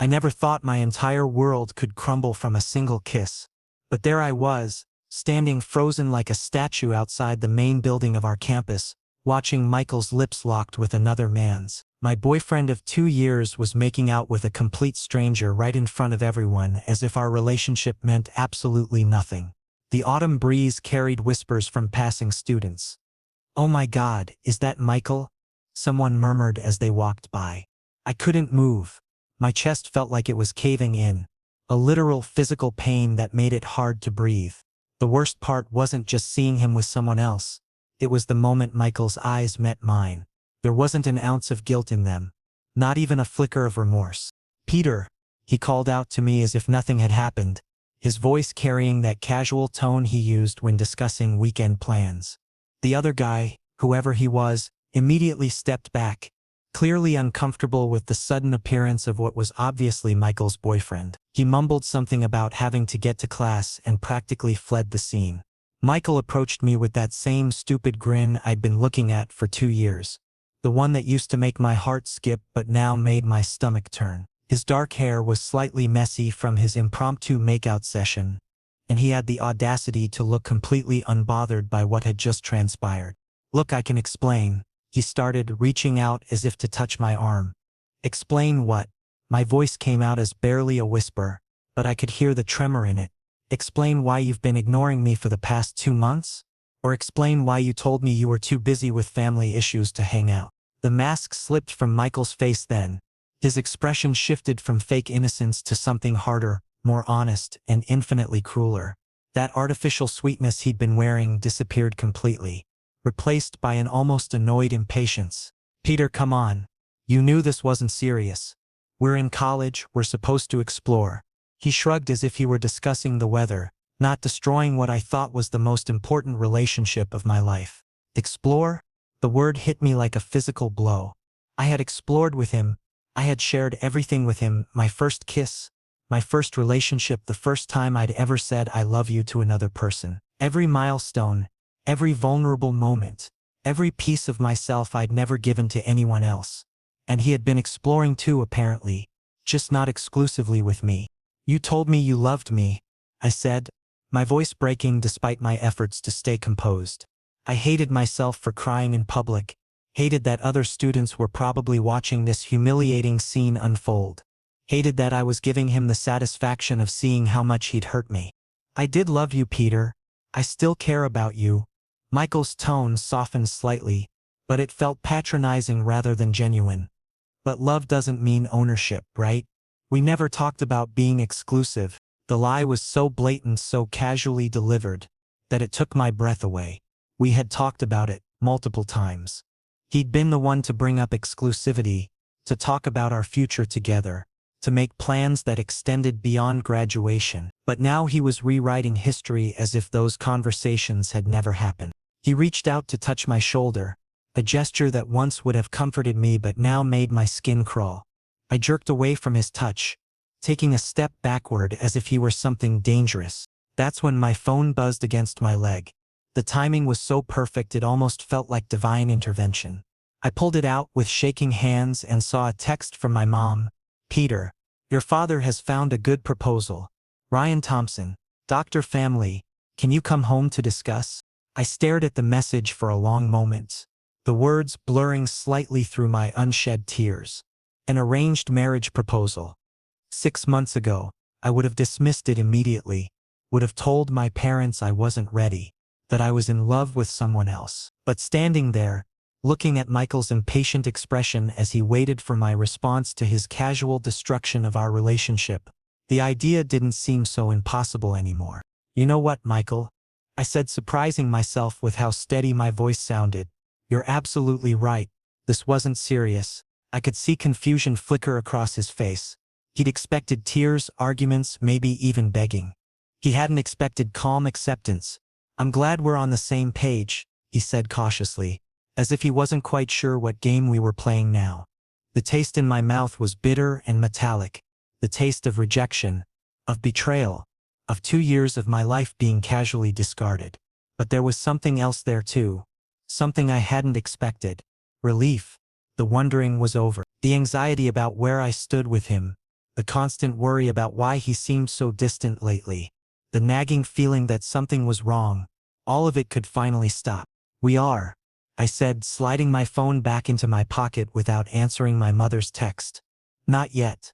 I never thought my entire world could crumble from a single kiss. But there I was, standing frozen like a statue outside the main building of our campus, watching Michael's lips locked with another man's. My boyfriend of 2 years was making out with a complete stranger right in front of everyone, as if our relationship meant absolutely nothing. The autumn breeze carried whispers from passing students. "Oh my God, is that Michael?" someone murmured as they walked by. I couldn't move. My chest felt like it was caving in, a literal physical pain that made it hard to breathe. The worst part wasn't just seeing him with someone else. It was the moment Michael's eyes met mine. There wasn't an ounce of guilt in them, not even a flicker of remorse. "Peter," he called out to me as if nothing had happened, his voice carrying that casual tone he used when discussing weekend plans. The other guy, whoever he was, immediately stepped back, clearly uncomfortable with the sudden appearance of what was obviously Michael's boyfriend. He mumbled something about having to get to class and practically fled the scene. Michael approached me with that same stupid grin I'd been looking at for 2 years. The one that used to make my heart skip but now made my stomach turn. His dark hair was slightly messy from his impromptu makeout session, and he had the audacity to look completely unbothered by what had just transpired. "Look, I can explain," he started, reaching out as if to touch my arm. "Explain what?" My voice came out as barely a whisper, but I could hear the tremor in it. "Explain why you've been ignoring me for the past 2 months? Or explain why you told me you were too busy with family issues to hang out?" The mask slipped from Michael's face then. His expression shifted from fake innocence to something harder, more honest, and infinitely crueler. That artificial sweetness he'd been wearing disappeared completely, replaced by an almost annoyed impatience. "Peter, come on. You knew this wasn't serious. We're in college, we're supposed to explore." He shrugged as if he were discussing the weather, not destroying what I thought was the most important relationship of my life. Explore? The word hit me like a physical blow. I had explored with him. I had shared everything with him, my first kiss, my first relationship, the first time I'd ever said I love you to another person. Every milestone, every vulnerable moment, every piece of myself I'd never given to anyone else. And he had been exploring too, apparently, just not exclusively with me. "You told me you loved me," I said, my voice breaking despite my efforts to stay composed. I hated myself for crying in public, hated that other students were probably watching this humiliating scene unfold, hated that I was giving him the satisfaction of seeing how much he'd hurt me. "I did love you, Peter. I still care about you." Michael's tone softened slightly, but it felt patronizing rather than genuine. "But love doesn't mean ownership, right? We never talked about being exclusive." The lie was so blatant, so casually delivered, that it took my breath away. We had talked about it multiple times. He'd been the one to bring up exclusivity, to talk about our future together, to make plans that extended beyond graduation. But now he was rewriting history as if those conversations had never happened. He reached out to touch my shoulder, a gesture that once would have comforted me but now made my skin crawl. I jerked away from his touch, taking a step backward as if he were something dangerous. That's when my phone buzzed against my leg. The timing was so perfect it almost felt like divine intervention. I pulled it out with shaking hands and saw a text from my mom. "Peter, your father has found a good proposal. Ryan Thompson, Dr. Family, can you come home to discuss?" I stared at the message for a long moment, the words blurring slightly through my unshed tears. An arranged marriage proposal. 6 months ago, I would have dismissed it immediately, would have told my parents I wasn't ready, that I was in love with someone else. But standing there, looking at Michael's impatient expression as he waited for my response to his casual destruction of our relationship, the idea didn't seem so impossible anymore. "You know what, Michael?" I said, surprising myself with how steady my voice sounded. "You're absolutely right. This wasn't serious." I could see confusion flicker across his face. He'd expected tears, arguments, maybe even begging. He hadn't expected calm acceptance. "I'm glad we're on the same page," he said cautiously, as if he wasn't quite sure what game we were playing now. The taste in my mouth was bitter and metallic, the taste of rejection, of betrayal, of 2 years of my life being casually discarded. But there was something else there too, something I hadn't expected. Relief. The wondering was over. The anxiety about where I stood with him, The constant worry about why he seemed so distant lately. The nagging feeling that something was wrong. All of it could finally stop. "We are," I said, sliding my phone back into my pocket without answering my mother's text. "Not yet.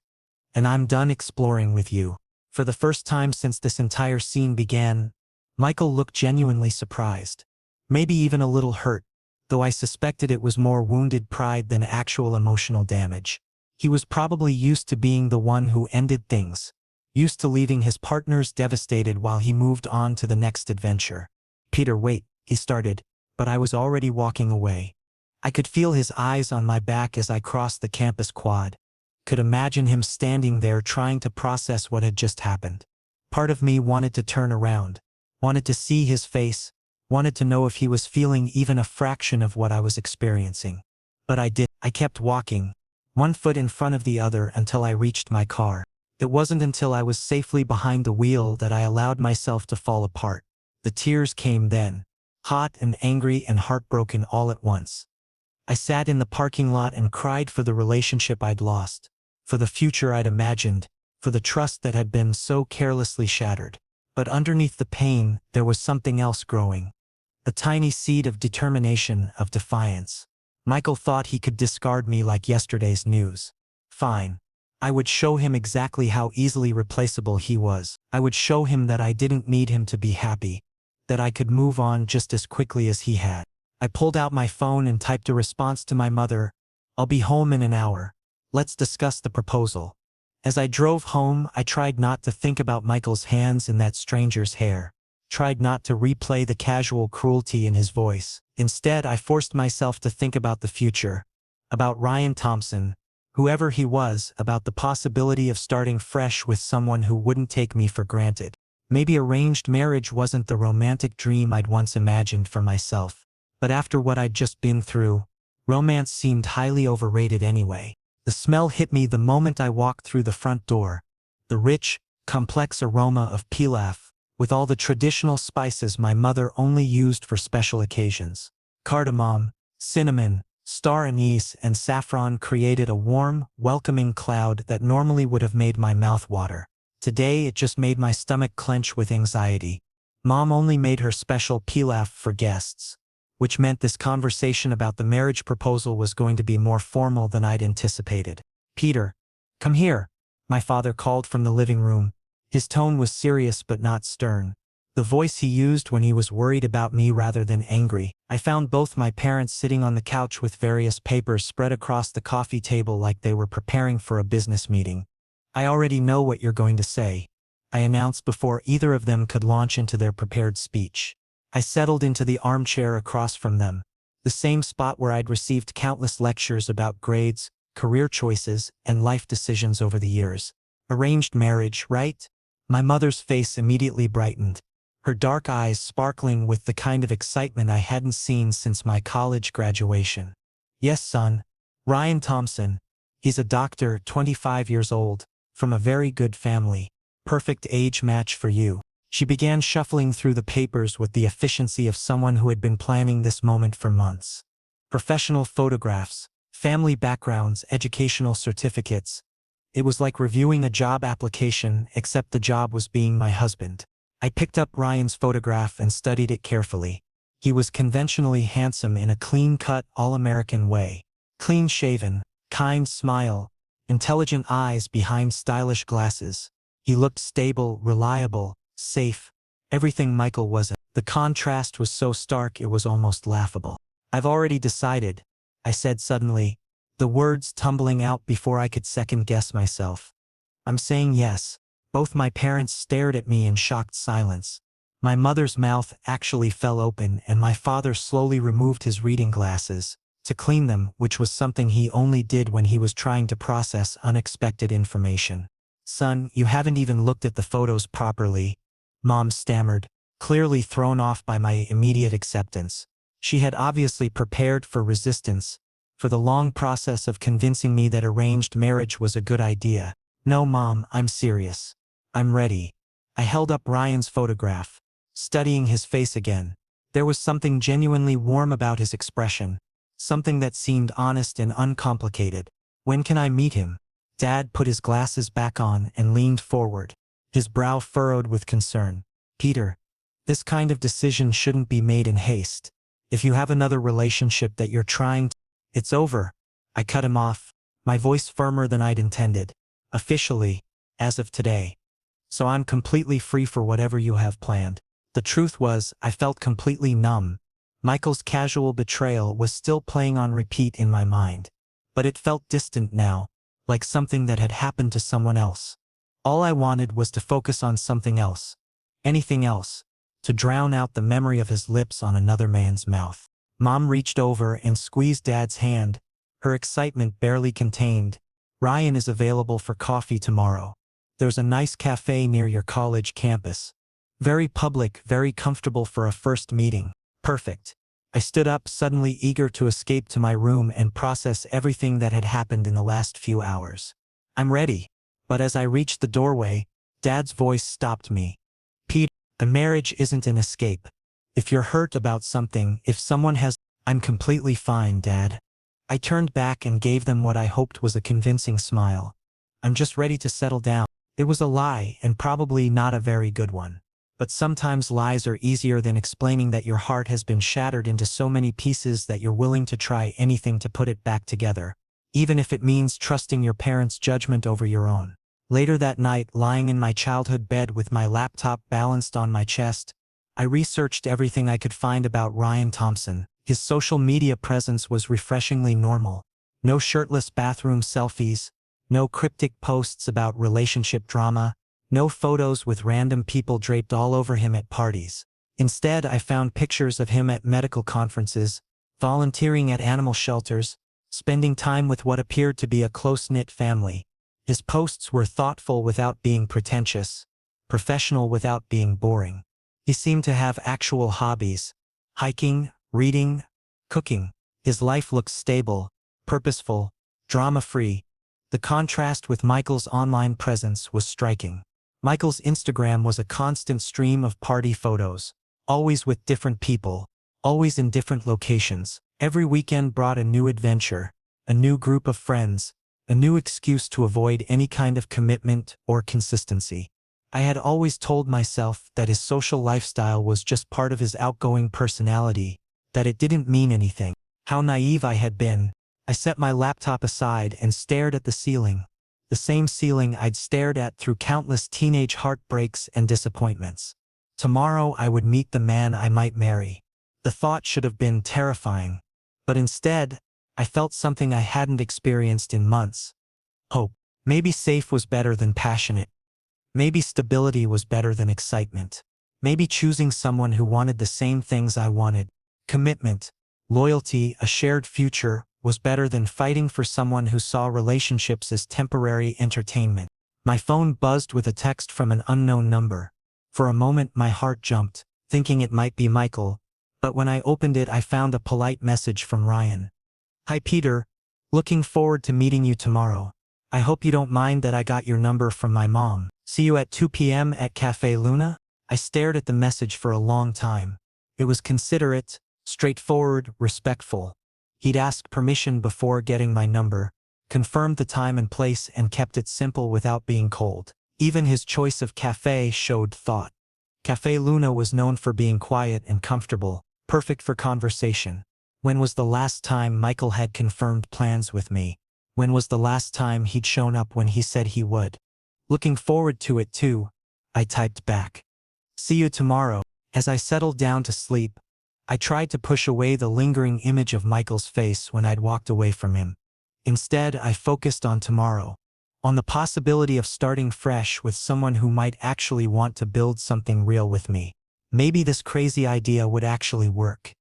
And I'm done exploring with you." For the first time since this entire scene began, Michael looked genuinely surprised. Maybe even a little hurt, though I suspected it was more wounded pride than actual emotional damage. He was probably used to being the one who ended things, used to leaving his partners devastated while he moved on to the next adventure. "Peter, wait," he started, but I was already walking away. I could feel his eyes on my back as I crossed the campus quad. Could imagine him standing there trying to process what had just happened. Part of me wanted to turn around, wanted to see his face, wanted to know if he was feeling even a fraction of what I was experiencing. But I did. I kept walking, one foot in front of the other until I reached my car. It wasn't until I was safely behind the wheel that I allowed myself to fall apart. The tears came then, hot and angry and heartbroken all at once. I sat in the parking lot and cried for the relationship I'd lost, for the future I'd imagined, for the trust that had been so carelessly shattered. But underneath the pain, there was something else growing. A tiny seed of determination, of defiance. Michael thought he could discard me like yesterday's news. Fine. I would show him exactly how easily replaceable he was. I would show him that I didn't need him to be happy, that I could move on just as quickly as he had. I pulled out my phone and typed a response to my mother. "I'll be home in an hour. Let's discuss the proposal." As I drove home, I tried not to think about Michael's hands in that stranger's hair. Tried not to replay the casual cruelty in his voice. Instead, I forced myself to think about the future. About Ryan Thompson, whoever he was, about the possibility of starting fresh with someone who wouldn't take me for granted. Maybe arranged marriage wasn't the romantic dream I'd once imagined for myself. But after what I'd just been through, romance seemed highly overrated anyway. The smell hit me the moment I walked through the front door. The rich, complex aroma of pilaf, with all the traditional spices my mother only used for special occasions. Cardamom, cinnamon, star anise, and saffron created a warm, welcoming cloud that normally would have made my mouth water. Today it just made my stomach clench with anxiety. Mom only made her special pilaf for guests, which meant this conversation about the marriage proposal was going to be more formal than I'd anticipated. "Peter, come here," my father called from the living room. His tone was serious but not stern, the voice he used when he was worried about me rather than angry. I found both my parents sitting on the couch with various papers spread across the coffee table like they were preparing for a business meeting. "I already know what you're going to say," I announced before either of them could launch into their prepared speech. I settled into the armchair across from them, the same spot where I'd received countless lectures about grades, career choices, and life decisions over the years. "Arranged marriage, right?" My mother's face immediately brightened, her dark eyes sparkling with the kind of excitement I hadn't seen since my college graduation. "Yes, son. Ryan Thompson. He's a doctor, 25 years old, from a very good family. Perfect age match for you." She began shuffling through the papers with the efficiency of someone who had been planning this moment for months. Professional photographs, family backgrounds, educational certificates. It was like reviewing a job application, except the job was being my husband. I picked up Ryan's photograph and studied it carefully. He was conventionally handsome in a clean-cut, all-American way. Clean-shaven, kind smile, intelligent eyes behind stylish glasses. He looked stable, reliable, safe, everything Michael wasn't. The contrast was so stark it was almost laughable. "I've already decided," I said suddenly, the words tumbling out before I could second-guess myself. "I'm saying yes." Both my parents stared at me in shocked silence. My mother's mouth actually fell open and my father slowly removed his reading glasses, to clean them, which was something he only did when he was trying to process unexpected information. "Son, you haven't even looked at the photos properly," Mom stammered, clearly thrown off by my immediate acceptance. She had obviously prepared for resistance, for the long process of convincing me that arranged marriage was a good idea. "No, Mom, I'm serious. I'm ready." I held up Ryan's photograph, studying his face again. There was something genuinely warm about his expression, something that seemed honest and uncomplicated. "When can I meet him?" Dad put his glasses back on and leaned forward, his brow furrowed with concern. Peter, this kind of decision shouldn't be made in haste. If you have another relationship that you're trying to, it's over. I cut him off, my voice firmer than I'd intended. Officially, as of today. So I'm completely free for whatever you have planned. The truth was, I felt completely numb. Michael's casual betrayal was still playing on repeat in my mind. But it felt distant now, like something that had happened to someone else. All I wanted was to focus on something else. Anything else. To drown out the memory of his lips on another man's mouth. Mom reached over and squeezed Dad's hand, her excitement barely contained. Ryan is available for coffee tomorrow. There's a nice cafe near your college campus. Very public, very comfortable for a first meeting. Perfect. I stood up, suddenly eager to escape to my room and process everything that had happened in the last few hours. I'm ready. But as I reached the doorway, Dad's voice stopped me. Pete, a marriage isn't an escape. If you're hurt about something, if someone has, I'm completely fine, Dad. I turned back and gave them what I hoped was a convincing smile. I'm just ready to settle down. It was a lie, and probably not a very good one. But sometimes lies are easier than explaining that your heart has been shattered into so many pieces that you're willing to try anything to put it back together, even if it means trusting your parents' judgment over your own. Later that night, lying in my childhood bed with my laptop balanced on my chest, I researched everything I could find about Ryan Thompson. His social media presence was refreshingly normal. No shirtless bathroom selfies, no cryptic posts about relationship drama, no photos with random people draped all over him at parties. Instead, I found pictures of him at medical conferences, volunteering at animal shelters, spending time with what appeared to be a close-knit family. His posts were thoughtful without being pretentious, professional without being boring. He seemed to have actual hobbies: hiking, reading, cooking. His life looked stable, purposeful, drama-free. The contrast with Michael's online presence was striking. Michael's Instagram was a constant stream of party photos, always with different people, always in different locations. Every weekend brought a new adventure, a new group of friends, a new excuse to avoid any kind of commitment or consistency. I had always told myself that his social lifestyle was just part of his outgoing personality, that it didn't mean anything. How naive I had been. I set my laptop aside and stared at the ceiling. The same ceiling I'd stared at through countless teenage heartbreaks and disappointments. Tomorrow I would meet the man I might marry. The thought should have been terrifying. But instead, I felt something I hadn't experienced in months. Hope. Maybe safe was better than passionate. Maybe stability was better than excitement. Maybe choosing someone who wanted the same things I wanted, commitment, loyalty, a shared future, was better than fighting for someone who saw relationships as temporary entertainment. My phone buzzed with a text from an unknown number. For a moment my heart jumped, thinking it might be Michael, but when I opened it I found a polite message from Ryan. Hi Peter, looking forward to meeting you tomorrow. I hope you don't mind that I got your number from my mom. See you at 2 p.m. at Cafe Luna? I stared at the message for a long time. It was considerate, straightforward, respectful. He'd asked permission before getting my number, confirmed the time and place, and kept it simple without being cold. Even his choice of cafe showed thought. Cafe Luna was known for being quiet and comfortable, perfect for conversation. When was the last time Michael had confirmed plans with me? When was the last time he'd shown up when he said he would? Looking forward to it too, I typed back. See you tomorrow. As I settled down to sleep, I tried to push away the lingering image of Michael's face when I'd walked away from him. Instead, I focused on tomorrow, on the possibility of starting fresh with someone who might actually want to build something real with me. Maybe this crazy idea would actually work.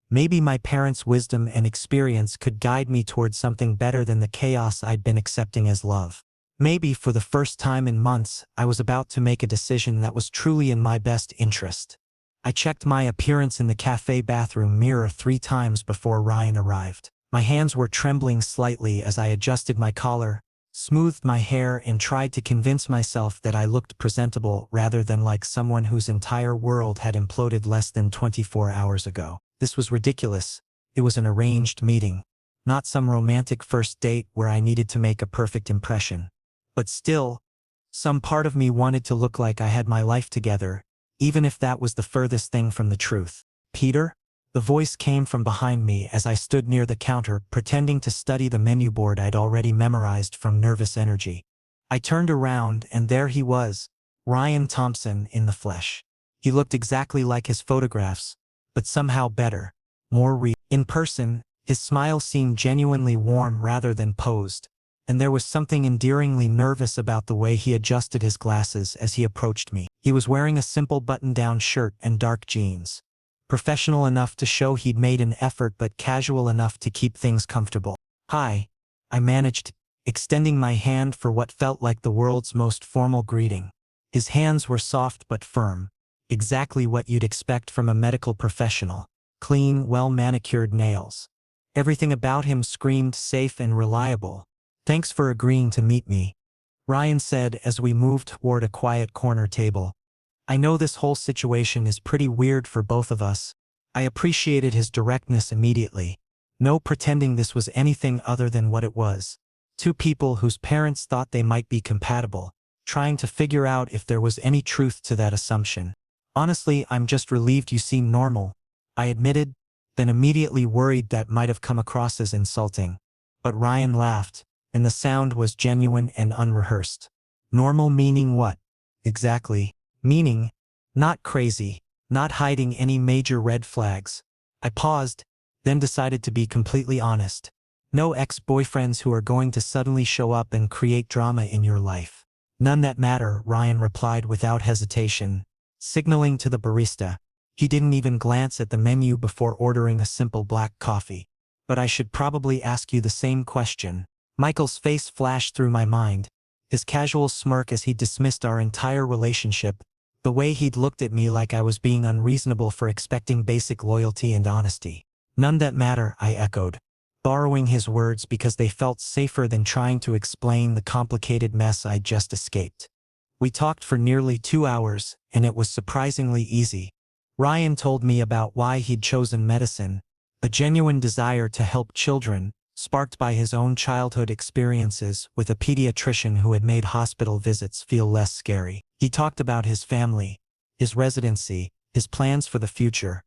Maybe my parents' wisdom and experience could guide me towards something better than the chaos I'd been accepting as love. Maybe for the first time in months, I was about to make a decision that was truly in my best interest. I checked my appearance in the cafe bathroom mirror 3 times before Ryan arrived. My hands were trembling slightly as I adjusted my collar, smoothed my hair, and tried to convince myself that I looked presentable rather than like someone whose entire world had imploded less than 24 hours ago. This was ridiculous. It was an arranged meeting. not some romantic first date where I needed to make a perfect impression. But still, some part of me wanted to look like I had my life together, even if that was the furthest thing from the truth. Peter? The voice came from behind me as I stood near the counter, pretending to study the menu board I'd already memorized from nervous energy. I turned around, and there he was, Ryan Thompson in the flesh. He looked exactly like his photographs, but somehow better, more real. In person, his smile seemed genuinely warm rather than posed, and there was something endearingly nervous about the way he adjusted his glasses as he approached me. He was wearing a simple button-down shirt and dark jeans. Professional enough to show he'd made an effort but casual enough to keep things comfortable. "Hi," I managed, extending my hand for what felt like the world's most formal greeting. His hands were soft but firm, exactly what you'd expect from a medical professional. Clean, well-manicured nails. Everything about him screamed safe and reliable. "Thanks for agreeing to meet me," Ryan said as we moved toward a quiet corner table. "I know this whole situation is pretty weird for both of us." I appreciated his directness immediately. No pretending this was anything other than what it was. Two people whose parents thought they might be compatible, trying to figure out if there was any truth to that assumption. "Honestly, I'm just relieved you seem normal," I admitted, then immediately worried that might have come across as insulting. But Ryan laughed, and the sound was genuine and unrehearsed. "Normal meaning what?" "Exactly. Meaning, not crazy, not hiding any major red flags." I paused, then decided to be completely honest. "No ex-boyfriends who are going to suddenly show up and create drama in your life." "None that matter," Ryan replied without hesitation, signaling to the barista. He didn't even glance at the menu before ordering a simple black coffee. "But I should probably ask you the same question." Michael's face flashed through my mind, his casual smirk as he dismissed our entire relationship, the way he'd looked at me like I was being unreasonable for expecting basic loyalty and honesty. "None that matter," I echoed, borrowing his words because they felt safer than trying to explain the complicated mess I'd just escaped. We talked for nearly 2 hours, and it was surprisingly easy. Ryan told me about why he'd chosen medicine, a genuine desire to help children, sparked by his own childhood experiences with a pediatrician who had made hospital visits feel less scary. He talked about his family, his residency, his plans for the future.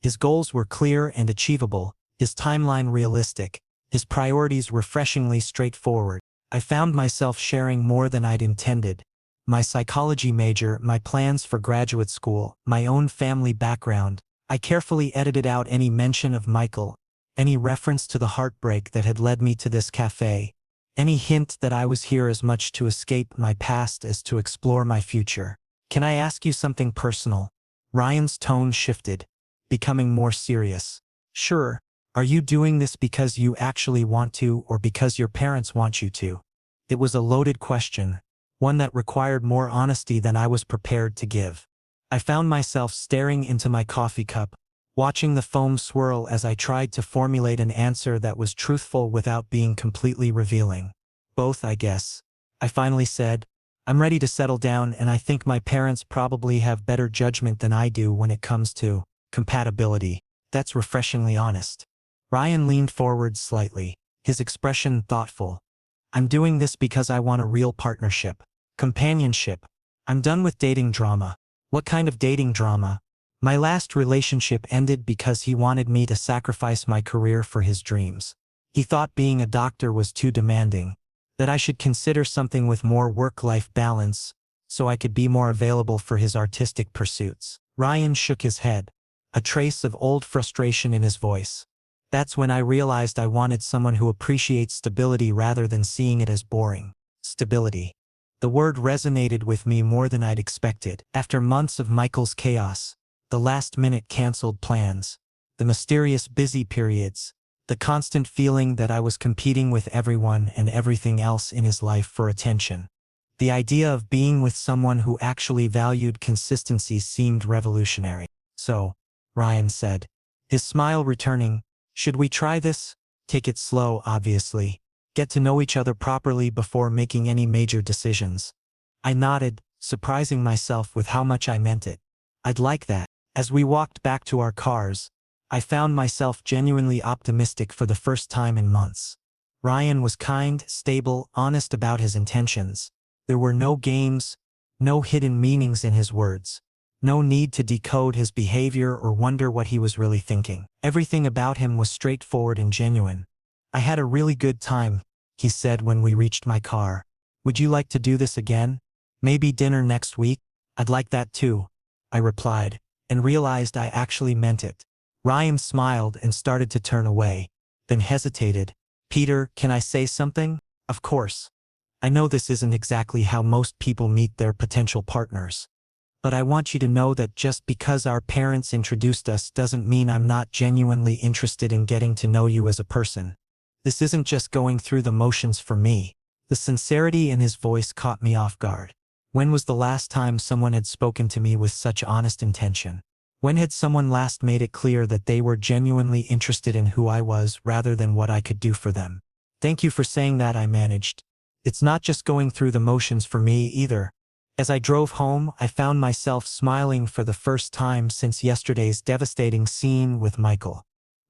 His goals were clear and achievable, his timeline realistic, his priorities refreshingly straightforward. I found myself sharing more than I'd intended. My psychology major, my plans for graduate school, my own family background. I carefully edited out any mention of Michael, any reference to the heartbreak that had led me to this cafe, any hint that I was here as much to escape my past as to explore my future. "Can I ask you something personal?" Ryan's tone shifted, becoming more serious. "Sure. Are you doing this because you actually want to or because your parents want you to?" It was a loaded question, one that required more honesty than I was prepared to give. I found myself staring into my coffee cup, watching the foam swirl as I tried to formulate an answer that was truthful without being completely revealing. "Both, I guess," I finally said. "I'm ready to settle down, and I think my parents probably have better judgment than I do when it comes to compatibility." "That's refreshingly honest." Ryan leaned forward slightly, his expression thoughtful. "I'm doing this because I want a real partnership. Companionship. I'm done with dating drama." "What kind of dating drama?" "My last relationship ended because he wanted me to sacrifice my career for his dreams. He thought being a doctor was too demanding, that I should consider something with more work-life balance, so I could be more available for his artistic pursuits." Ryan shook his head, a trace of old frustration in his voice. "That's when I realized I wanted someone who appreciates stability rather than seeing it as boring." Stability. The word resonated with me more than I'd expected. After months of Michael's chaos, the last-minute canceled plans, the mysterious busy periods, the constant feeling that I was competing with everyone and everything else in his life for attention, the idea of being with someone who actually valued consistency seemed revolutionary. "So," Ryan said, his smile returning, "should we try this? Take it slow, obviously. Get to know each other properly before making any major decisions." I nodded, surprising myself with how much I meant it. "I'd like that." As we walked back to our cars, I found myself genuinely optimistic for the first time in months. Ryan was kind, stable, honest about his intentions. There were no games, no hidden meanings in his words. No need to decode his behavior or wonder what he was really thinking. Everything about him was straightforward and genuine. I had a really good time, he said when we reached my car. Would you like to do this again? Maybe dinner next week? I'd like that too, I replied, and realized I actually meant it. Ryan smiled and started to turn away, then hesitated. Peter, can I say something? Of course. I know this isn't exactly how most people meet their potential partners. But I want you to know that just because our parents introduced us doesn't mean I'm not genuinely interested in getting to know you as a person. This isn't just going through the motions for me. The sincerity in his voice caught me off guard. When was the last time someone had spoken to me with such honest intention? When had someone last made it clear that they were genuinely interested in who I was rather than what I could do for them? Thank you for saying that, I managed. It's not just going through the motions for me either. As I drove home, I found myself smiling for the first time since yesterday's devastating scene with Michael.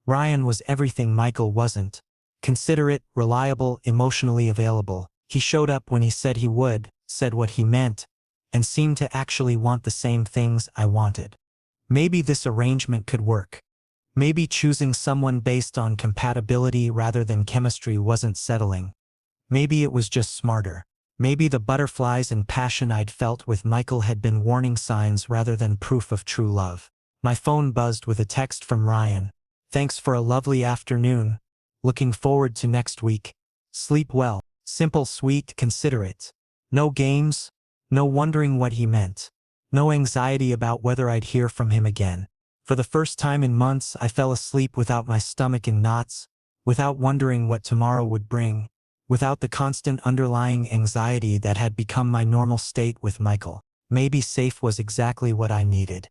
Ryan was everything Michael wasn't. Considerate, reliable, emotionally available. He showed up when he said he would, said what he meant, and seemed to actually want the same things I wanted. Maybe this arrangement could work. Maybe choosing someone based on compatibility rather than chemistry wasn't settling. Maybe it was just smarter. Maybe the butterflies and passion I'd felt with Michael had been warning signs rather than proof of true love. My phone buzzed with a text from Ryan. Thanks for a lovely afternoon. Looking forward to next week. Sleep well. Simple, sweet, considerate. No games. No wondering what he meant. No anxiety about whether I'd hear from him again. For the first time in months, I fell asleep without my stomach in knots, without wondering what tomorrow would bring, without the constant underlying anxiety that had become my normal state with Michael. Maybe safe was exactly what I needed.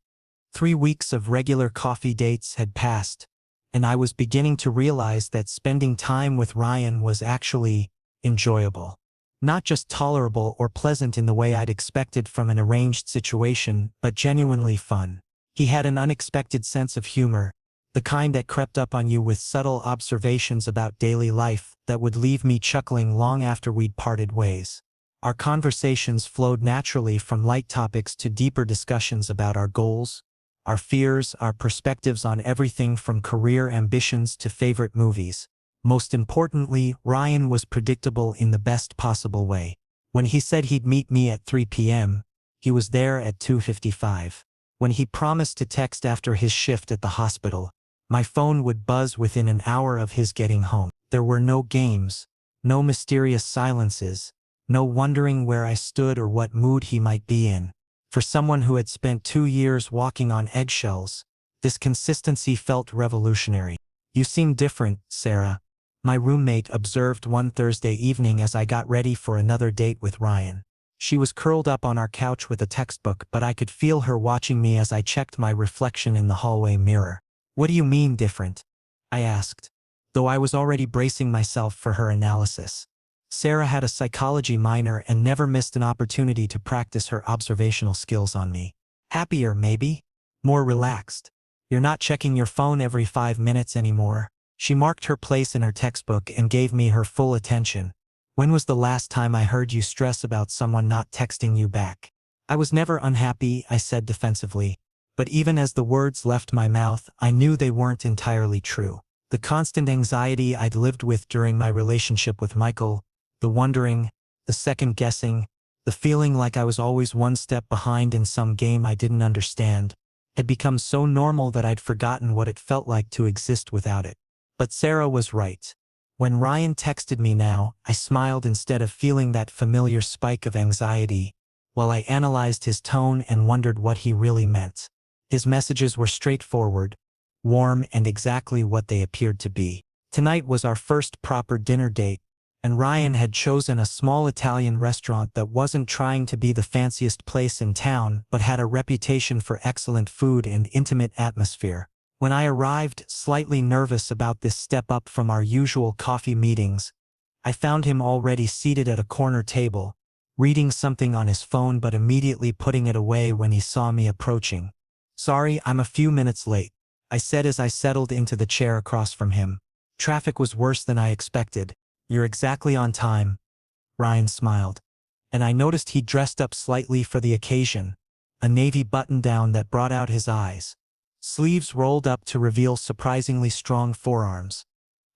3 weeks of regular coffee dates had passed, and I was beginning to realize that spending time with Ryan was actually enjoyable. Not just tolerable or pleasant in the way I'd expected from an arranged situation, but genuinely fun. He had an unexpected sense of humor, the kind that crept up on you with subtle observations about daily life that would leave me chuckling long after we'd parted ways. Our conversations flowed naturally from light topics to deeper discussions about our goals, our fears, our perspectives on everything from career ambitions to favorite movies. Most importantly, Ryan was predictable in the best possible way. When he said he'd meet me at 3 p.m., he was there at 2:55. When he promised to text after his shift at the hospital, my phone would buzz within an hour of his getting home. There were no games, no mysterious silences, no wondering where I stood or what mood he might be in. For someone who had spent 2 years walking on eggshells, this consistency felt revolutionary. You seem different, Sarah, my roommate observed one Thursday evening as I got ready for another date with Ryan. She was curled up on our couch with a textbook, but I could feel her watching me as I checked my reflection in the hallway mirror. What do you mean different? I asked, though I was already bracing myself for her analysis. Sarah had a psychology minor and never missed an opportunity to practice her observational skills on me. Happier, maybe? More relaxed. You're not checking your phone every 5 minutes anymore. She marked her place in her textbook and gave me her full attention. When was the last time I heard you stress about someone not texting you back? I was never unhappy, I said defensively. But even as the words left my mouth, I knew they weren't entirely true. The constant anxiety I'd lived with during my relationship with Michael, the wondering, the second-guessing, the feeling like I was always one step behind in some game I didn't understand, had become so normal that I'd forgotten what it felt like to exist without it. But Sarah was right. When Ryan texted me now, I smiled instead of feeling that familiar spike of anxiety, while I analyzed his tone and wondered what he really meant. His messages were straightforward, warm, and exactly what they appeared to be. Tonight was our first proper dinner date, and Ryan had chosen a small Italian restaurant that wasn't trying to be the fanciest place in town but had a reputation for excellent food and intimate atmosphere. When I arrived, slightly nervous about this step up from our usual coffee meetings, I found him already seated at a corner table, reading something on his phone but immediately putting it away when he saw me approaching. Sorry, I'm a few minutes late, I said as I settled into the chair across from him. Traffic was worse than I expected. You're exactly on time. Ryan smiled. And I noticed he'd dressed up slightly for the occasion. A navy button-down that brought out his eyes. Sleeves rolled up to reveal surprisingly strong forearms.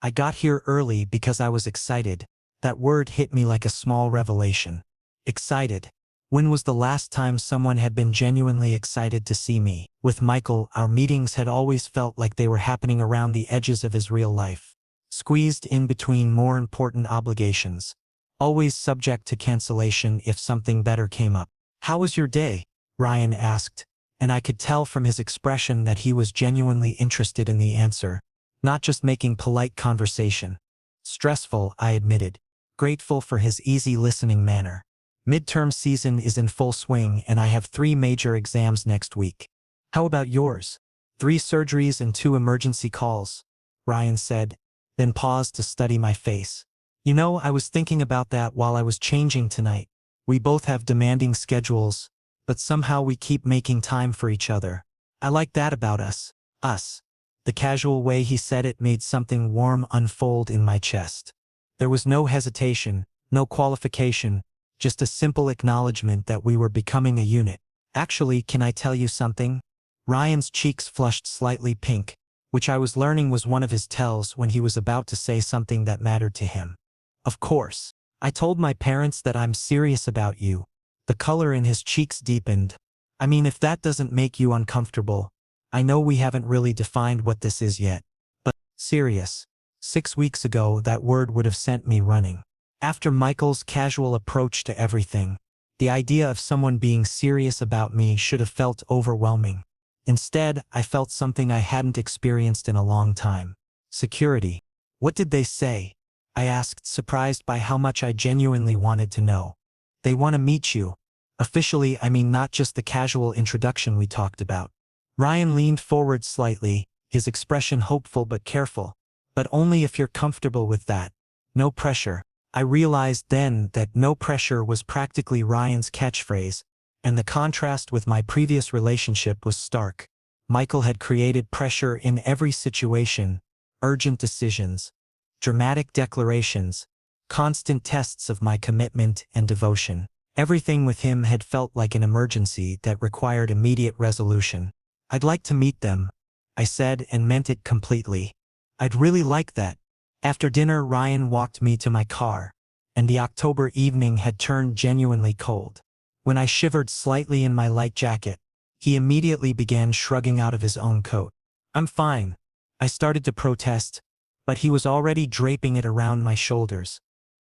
I got here early because I was excited. That word hit me like a small revelation. Excited. When was the last time someone had been genuinely excited to see me? With Michael, our meetings had always felt like they were happening around the edges of his real life. Squeezed in between more important obligations. Always subject to cancellation if something better came up. How was your day? Ryan asked, and I could tell from his expression that he was genuinely interested in the answer, not just making polite conversation. Stressful, I admitted, grateful for his easy listening manner. Midterm season is in full swing and I have 3 major exams next week. How about yours? 3 surgeries and 2 emergency calls, Ryan said, then paused to study my face. You know, I was thinking about that while I was changing tonight. We both have demanding schedules, but somehow we keep making time for each other. I like that about us. Us. The casual way he said it made something warm unfold in my chest. There was no hesitation, no qualification, just a simple acknowledgement that we were becoming a unit. Actually, can I tell you something? Ryan's cheeks flushed slightly pink, which I was learning was one of his tells when he was about to say something that mattered to him. Of course. I told my parents that I'm serious about you. The color in his cheeks deepened. I mean, if that doesn't make you uncomfortable, I know we haven't really defined what this is yet. But, serious. 6 weeks ago, that word would have sent me running. After Michael's casual approach to everything, the idea of someone being serious about me should have felt overwhelming. Instead, I felt something I hadn't experienced in a long time. Security. What did they say? I asked, surprised by how much I genuinely wanted to know. They want to meet you. Officially, I mean not just the casual introduction we talked about. Ryan leaned forward slightly, his expression hopeful but careful. But only if you're comfortable with that. No pressure. I realized then that no pressure was practically Ryan's catchphrase, and the contrast with my previous relationship was stark. Michael had created pressure in every situation, urgent decisions, dramatic declarations, constant tests of my commitment and devotion. Everything with him had felt like an emergency that required immediate resolution. I'd like to meet them, I said, and meant it completely. I'd really like that. After dinner, Ryan walked me to my car, and the October evening had turned genuinely cold. When I shivered slightly in my light jacket, he immediately began shrugging out of his own coat. I'm fine. I started to protest, but he was already draping it around my shoulders.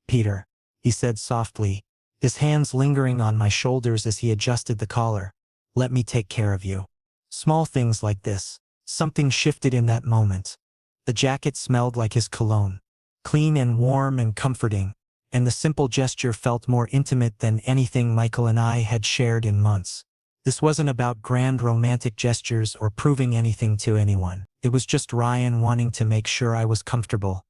Peter, he said softly, his hands lingering on my shoulders as he adjusted the collar. Let me take care of you. Small things like this. Something shifted in that moment. The jacket smelled like his cologne, clean and warm and comforting, and the simple gesture felt more intimate than anything Michael and I had shared in months. This wasn't about grand romantic gestures or proving anything to anyone. It was just Ryan wanting to make sure I was comfortable.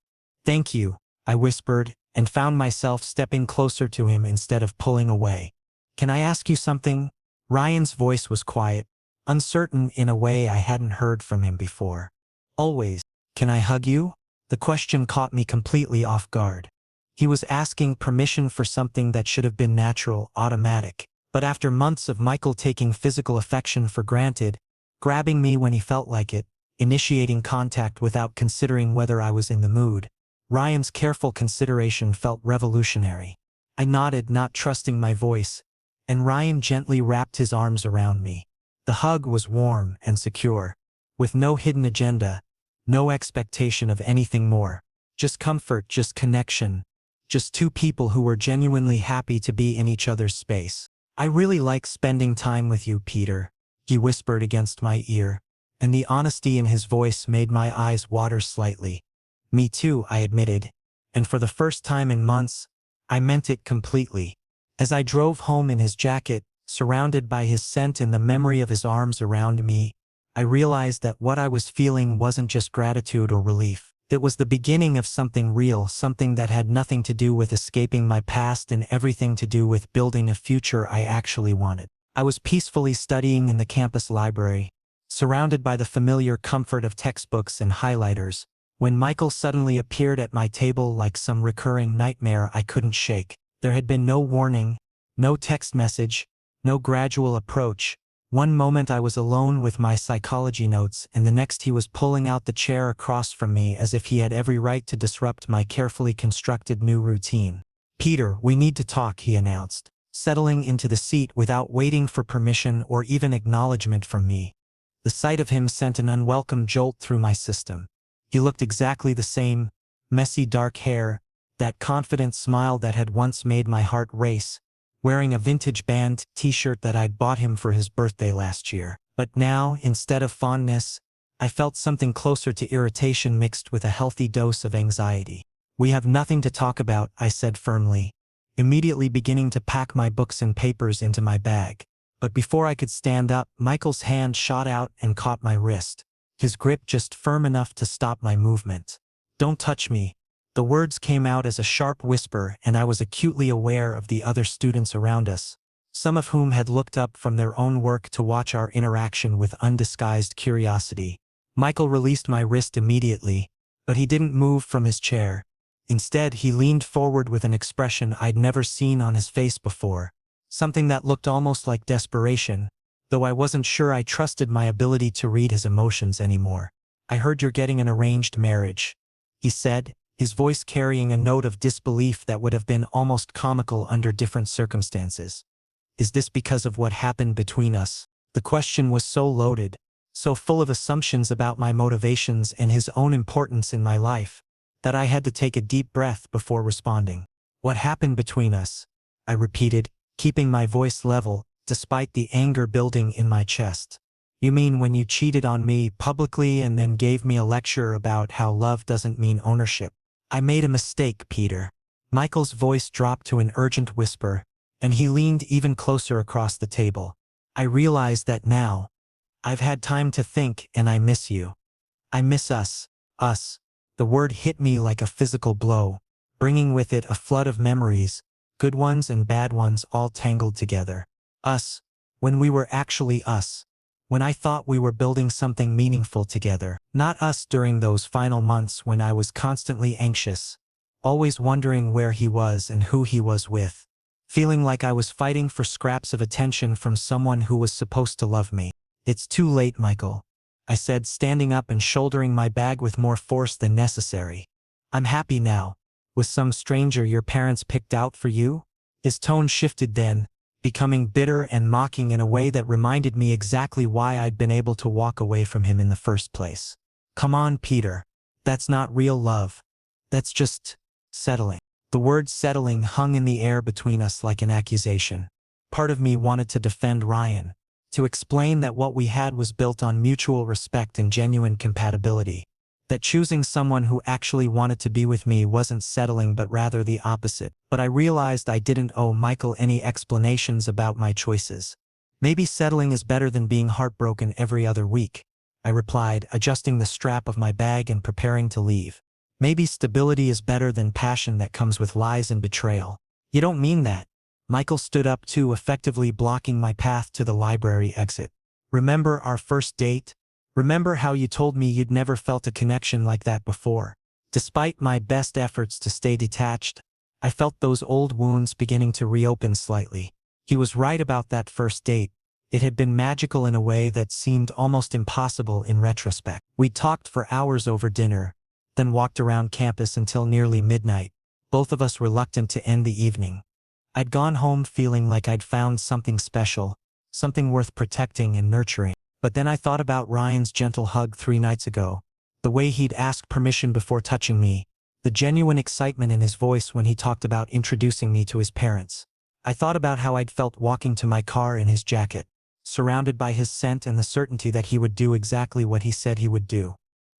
Thank you, I whispered, and found myself stepping closer to him instead of pulling away. Can I ask you something? Ryan's voice was quiet, uncertain in a way I hadn't heard from him before. Always. Can I hug you? The question caught me completely off guard. He was asking permission for something that should have been natural, automatic. But after months of Michael taking physical affection for granted, grabbing me when he felt like it, initiating contact without considering whether I was in the mood, Ryan's careful consideration felt revolutionary. I nodded, not trusting my voice, and Ryan gently wrapped his arms around me. The hug was warm and secure, with no hidden agenda, no expectation of anything more. Just comfort, just connection, just 2 people who were genuinely happy to be in each other's space. I really like spending time with you, Peter, he whispered against my ear, and the honesty in his voice made my eyes water slightly. Me too, I admitted, and for the first time in months, I meant it completely. As I drove home in his jacket, surrounded by his scent and the memory of his arms around me, I realized that what I was feeling wasn't just gratitude or relief. It was the beginning of something real, something that had nothing to do with escaping my past and everything to do with building a future I actually wanted. I was peacefully studying in the campus library, surrounded by the familiar comfort of textbooks and highlighters, when Michael suddenly appeared at my table like some recurring nightmare I couldn't shake. There had been no warning, no text message, no gradual approach. One moment I was alone with my psychology notes, and the next he was pulling out the chair across from me as if he had every right to disrupt my carefully constructed new routine. "Peter, we need to talk," he announced, settling into the seat without waiting for permission or even acknowledgement from me. The sight of him sent an unwelcome jolt through my system. He looked exactly the same, messy dark hair, that confident smile that had once made my heart race, wearing a vintage band t-shirt that I'd bought him for his birthday last year. But now, instead of fondness, I felt something closer to irritation mixed with a healthy dose of anxiety. "We have nothing to talk about," I said firmly, immediately beginning to pack my books and papers into my bag. But before I could stand up, Michael's hand shot out and caught my wrist, his grip just firm enough to stop my movement. "Don't touch me." The words came out as a sharp whisper, and I was acutely aware of the other students around us, some of whom had looked up from their own work to watch our interaction with undisguised curiosity. Michael released my wrist immediately, but he didn't move from his chair. Instead, he leaned forward with an expression I'd never seen on his face before, something that looked almost like desperation, though I wasn't sure I trusted my ability to read his emotions anymore. "I heard you're getting an arranged marriage," he said, his voice carrying a note of disbelief that would have been almost comical under different circumstances. "Is this because of what happened between us?" The question was so loaded, so full of assumptions about my motivations and his own importance in my life, that I had to take a deep breath before responding. "What happened between us?" I repeated, keeping my voice level, despite the anger building in my chest. "You mean when you cheated on me publicly and then gave me a lecture about how love doesn't mean ownership?" "I made a mistake, Peter." Michael's voice dropped to an urgent whisper, and he leaned even closer across the table. "I realize that now. I've had time to think, and I miss you. I miss us." Us. The word hit me like a physical blow, bringing with it a flood of memories, good ones and bad ones all tangled together. Us. When we were actually us. When I thought we were building something meaningful together. Not us during those final months when I was constantly anxious, always wondering where he was and who he was with, feeling like I was fighting for scraps of attention from someone who was supposed to love me. "It's too late, Michael," I said, standing up and shouldering my bag with more force than necessary. "I'm happy now. With some stranger your parents picked out for you?" His tone shifted then, becoming bitter and mocking in a way that reminded me exactly why I'd been able to walk away from him in the first place. "Come on, Peter. That's not real love. That's just settling." The word settling hung in the air between us like an accusation. Part of me wanted to defend Ryan, to explain that what we had was built on mutual respect and genuine compatibility, that choosing someone who actually wanted to be with me wasn't settling but rather the opposite. But I realized I didn't owe Michael any explanations about my choices. "Maybe settling is better than being heartbroken every other week," I replied, adjusting the strap of my bag and preparing to leave. "Maybe stability is better than passion that comes with lies and betrayal." "You don't mean that." Michael stood up too, effectively blocking my path to the library exit. "Remember our first date? Remember how you told me you'd never felt a connection like that before?" Despite my best efforts to stay detached, I felt those old wounds beginning to reopen slightly. He was right about that first date. It had been magical in a way that seemed almost impossible in retrospect. We talked for hours over dinner, then walked around campus until nearly midnight, both of us reluctant to end the evening. I'd gone home feeling like I'd found something special, something worth protecting and nurturing. But then I thought about Ryan's gentle hug 3 nights ago, the way he'd asked permission before touching me, the genuine excitement in his voice when he talked about introducing me to his parents. I thought about how I'd felt walking to my car in his jacket, surrounded by his scent and the certainty that he would do exactly what he said he would do.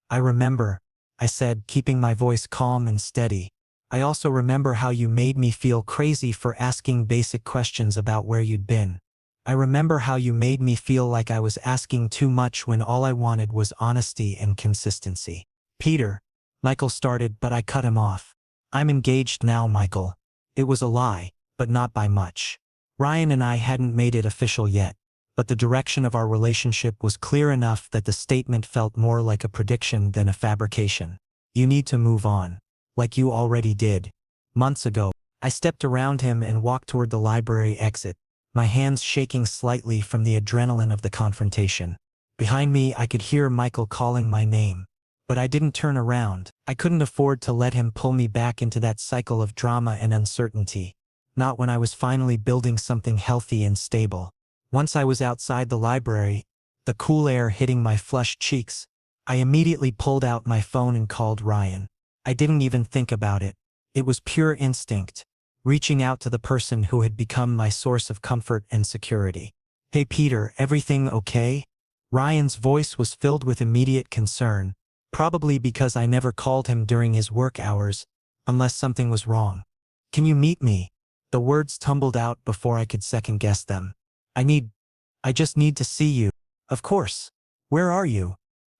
"I remember," I said, keeping my voice calm and steady. "I also remember how you made me feel crazy for asking basic questions about where you'd been. I remember how you made me feel like I was asking too much when all I wanted was honesty and consistency." "Peter," Michael started, but I cut him off. "I'm engaged now, Michael." It was a lie, but not by much. Ryan and I hadn't made it official yet, but the direction of our relationship was clear enough that the statement felt more like a prediction than a fabrication. You need to move on. Like you already did. Months ago. I stepped around him and walked toward the library exit, my hands shaking slightly from the adrenaline of the confrontation. Behind me I could hear Michael calling my name. But I didn't turn around. I couldn't afford to let him pull me back into that cycle of drama and uncertainty. Not when I was finally building something healthy and stable. Once I was outside the library, the cool air hitting my flushed cheeks, I immediately pulled out my phone and called Ryan. I didn't even think about it. It was pure instinct, reaching out to the person who had become my source of comfort and security. Hey Peter, everything okay? Ryan's voice was filled with immediate concern, probably because I never called him during his work hours, unless something was wrong. Can you meet me? The words tumbled out before I could second-guess them. I just need to see you. Of course. Where are you?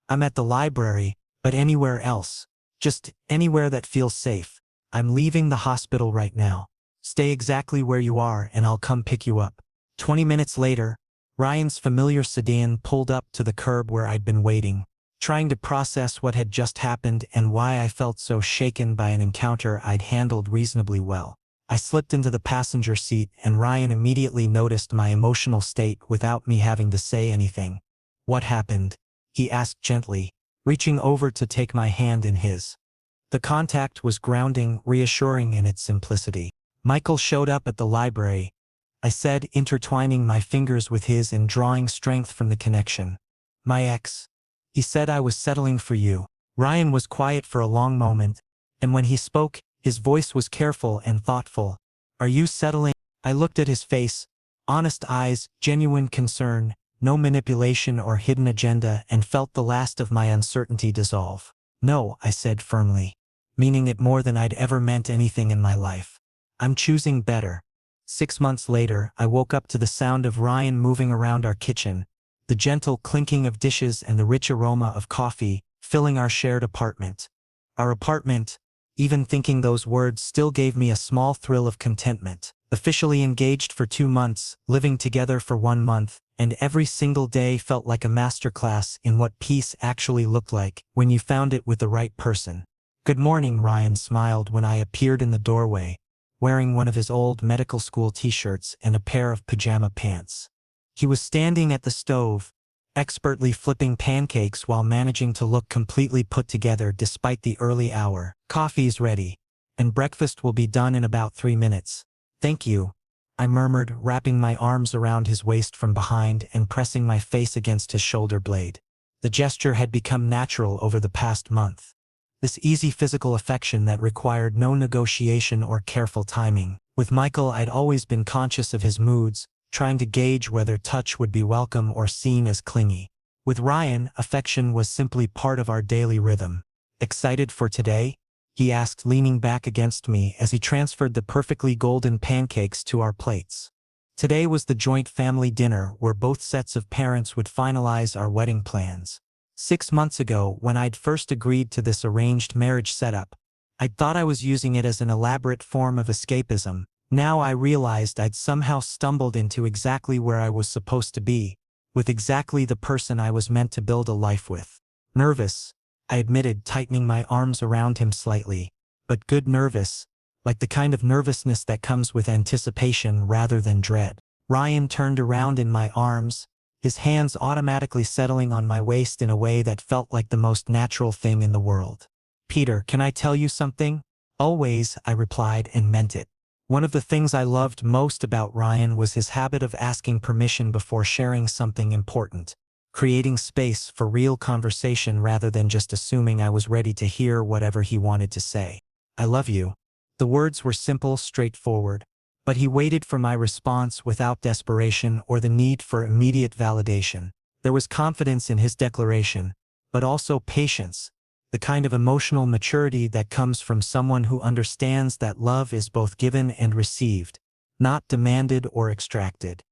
I'm at the library, but anywhere else. Just anywhere that feels safe. I'm leaving the hospital right now. Stay exactly where you are and I'll come pick you up. 20 minutes later, Ryan's familiar sedan pulled up to the curb where I'd been waiting, trying to process what had just happened and why I felt so shaken by an encounter I'd handled reasonably well. I slipped into the passenger seat and Ryan immediately noticed my emotional state without me having to say anything. What happened? He asked gently, reaching over to take my hand in his. The contact was grounding, reassuring in its simplicity. Michael showed up at the library, I said, intertwining my fingers with his and drawing strength from the connection. My ex. He said I was settling for you. Ryan was quiet for a long moment, and when he spoke, his voice was careful and thoughtful. Are you settling? I looked at his face, honest eyes, genuine concern, no manipulation or hidden agenda, and felt the last of my uncertainty dissolve. No, I said firmly, meaning it more than I'd ever meant anything in my life. I'm choosing better. 6 months later, I woke up to the sound of Ryan moving around our kitchen, the gentle clinking of dishes and the rich aroma of coffee filling our shared apartment. Our apartment, even thinking those words still gave me a small thrill of contentment. Officially engaged for 2 months, living together for 1 month, and every single day felt like a masterclass in what peace actually looked like when you found it with the right person. Good morning, Ryan smiled when I appeared in the doorway, wearing one of his old medical school t-shirts and a pair of pajama pants. He was standing at the stove, expertly flipping pancakes while managing to look completely put together despite the early hour. Coffee's ready, and breakfast will be done in about 3 minutes. Thank you, I murmured, wrapping my arms around his waist from behind and pressing my face against his shoulder blade. The gesture had become natural over the past month. This easy physical affection that required no negotiation or careful timing. With Michael, I'd always been conscious of his moods, trying to gauge whether touch would be welcome or seen as clingy. With Ryan, affection was simply part of our daily rhythm. Excited for today? He asked, leaning back against me as he transferred the perfectly golden pancakes to our plates. Today was the joint family dinner where both sets of parents would finalize our wedding plans. 6 months ago, when I'd first agreed to this arranged marriage setup, I'd thought I was using it as an elaborate form of escapism. Now I realized I'd somehow stumbled into exactly where I was supposed to be, with exactly the person I was meant to build a life with. Nervous, I admitted, tightening my arms around him slightly, but good nervous, like the kind of nervousness that comes with anticipation rather than dread. Ryan turned around in my arms, his hands automatically settling on my waist in a way that felt like the most natural thing in the world. Peter, can I tell you something? Always, I replied, and meant it. One of the things I loved most about Ryan was his habit of asking permission before sharing something important, creating space for real conversation rather than just assuming I was ready to hear whatever he wanted to say. I love you. The words were simple, straightforward, but he waited for my response without desperation or the need for immediate validation. There was confidence in his declaration, but also patience, the kind of emotional maturity that comes from someone who understands that love is both given and received, not demanded or extracted.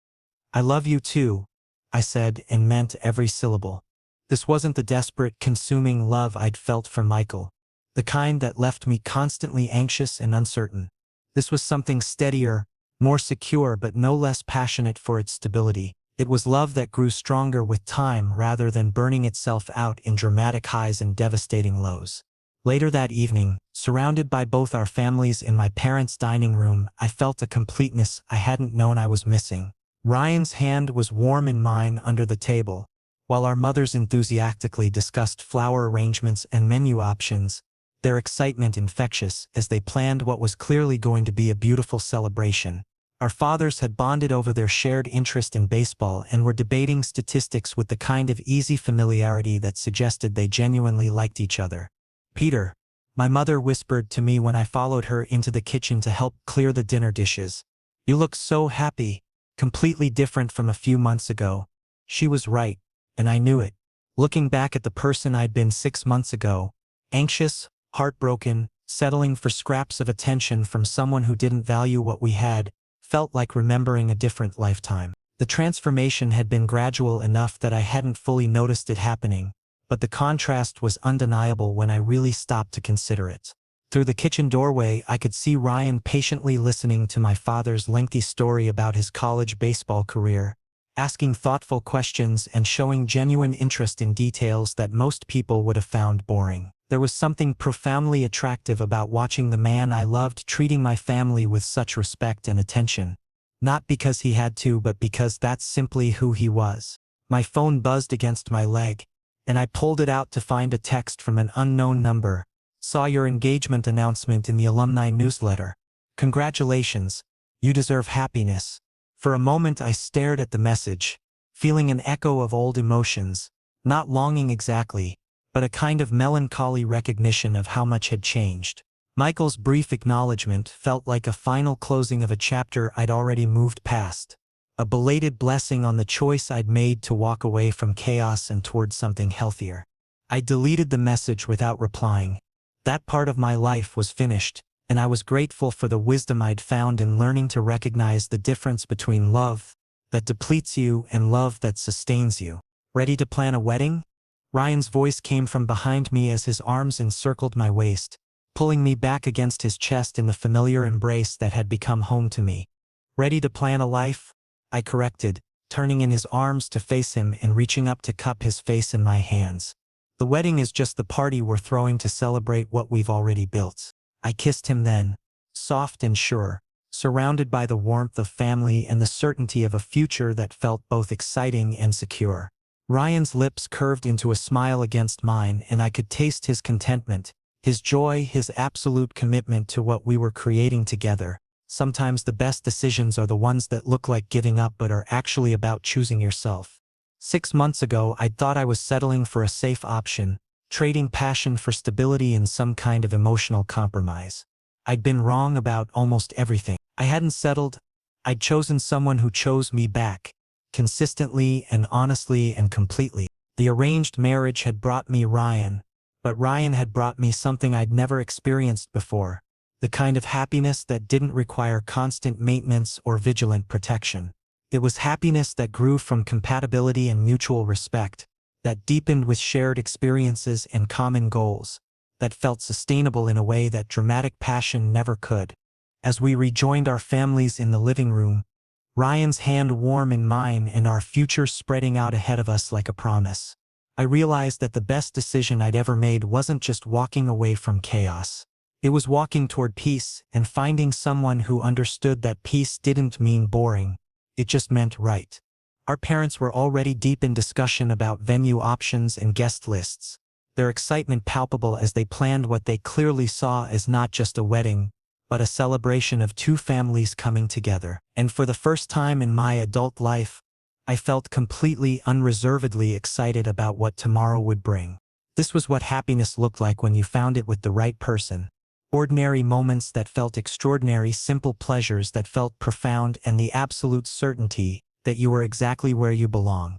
I love you too, I said, and meant every syllable. This wasn't the desperate, consuming love I'd felt for Michael, the kind that left me constantly anxious and uncertain. This was something steadier, more secure, but no less passionate for its stability. It was love that grew stronger with time rather than burning itself out in dramatic highs and devastating lows. Later that evening, surrounded by both our families in my parents' dining room, I felt a completeness I hadn't known I was missing. Ryan's hand was warm in mine under the table, while our mothers enthusiastically discussed flower arrangements and menu options, their excitement infectious as they planned what was clearly going to be a beautiful celebration. Our fathers had bonded over their shared interest in baseball and were debating statistics with the kind of easy familiarity that suggested they genuinely liked each other. "Peter," my mother whispered to me when I followed her into the kitchen to help clear the dinner dishes. "You look so happy, completely different from a few months ago." She was right, and I knew it. Looking back at the person I'd been 6 months ago, anxious, heartbroken, settling for scraps of attention from someone who didn't value what we had, felt like remembering a different lifetime. The transformation had been gradual enough that I hadn't fully noticed it happening, but the contrast was undeniable when I really stopped to consider it. Through the kitchen doorway, I could see Ryan patiently listening to my father's lengthy story about his college baseball career, asking thoughtful questions and showing genuine interest in details that most people would have found boring. There was something profoundly attractive about watching the man I loved treating my family with such respect and attention. Not because he had to, but because that's simply who he was. My phone buzzed against my leg, and I pulled it out to find a text from an unknown number. "Saw your engagement announcement in the alumni newsletter. Congratulations. You deserve happiness." For a moment I stared at the message, feeling an echo of old emotions, not longing exactly, but a kind of melancholy recognition of how much had changed. Michael's brief acknowledgement felt like a final closing of a chapter I'd already moved past, a belated blessing on the choice I'd made to walk away from chaos and toward something healthier. I deleted the message without replying. That part of my life was finished, and I was grateful for the wisdom I'd found in learning to recognize the difference between love that depletes you and love that sustains you. "Ready to plan a wedding?" Ryan's voice came from behind me as his arms encircled my waist, pulling me back against his chest in the familiar embrace that had become home to me. "Ready to plan a life?" I corrected, turning in his arms to face him and reaching up to cup his face in my hands. "The wedding is just the party we're throwing to celebrate what we've already built." I kissed him then, soft and sure, surrounded by the warmth of family and the certainty of a future that felt both exciting and secure. Ryan's lips curved into a smile against mine, and I could taste his contentment, his joy, his absolute commitment to what we were creating together. Sometimes the best decisions are the ones that look like giving up but are actually about choosing yourself. 6 months ago, I thought I was settling for a safe option, trading passion for stability in some kind of emotional compromise. I'd been wrong about almost everything. I hadn't settled. I'd chosen someone who chose me back, consistently and honestly and completely. The arranged marriage had brought me Ryan, but Ryan had brought me something I'd never experienced before, the kind of happiness that didn't require constant maintenance or vigilant protection. It was happiness that grew from compatibility and mutual respect, that deepened with shared experiences and common goals, that felt sustainable in a way that dramatic passion never could. As we rejoined our families in the living room, Ryan's hand warm in mine and our future spreading out ahead of us like a promise, I realized that the best decision I'd ever made wasn't just walking away from chaos. It was walking toward peace and finding someone who understood that peace didn't mean boring, it just meant right. Our parents were already deep in discussion about venue options and guest lists, their excitement palpable as they planned what they clearly saw as not just a wedding, but a celebration of two families coming together. And for the first time in my adult life, I felt completely unreservedly excited about what tomorrow would bring. This was what happiness looked like when you found it with the right person. Ordinary moments that felt extraordinary, simple pleasures that felt profound, and the absolute certainty that you were exactly where you belong.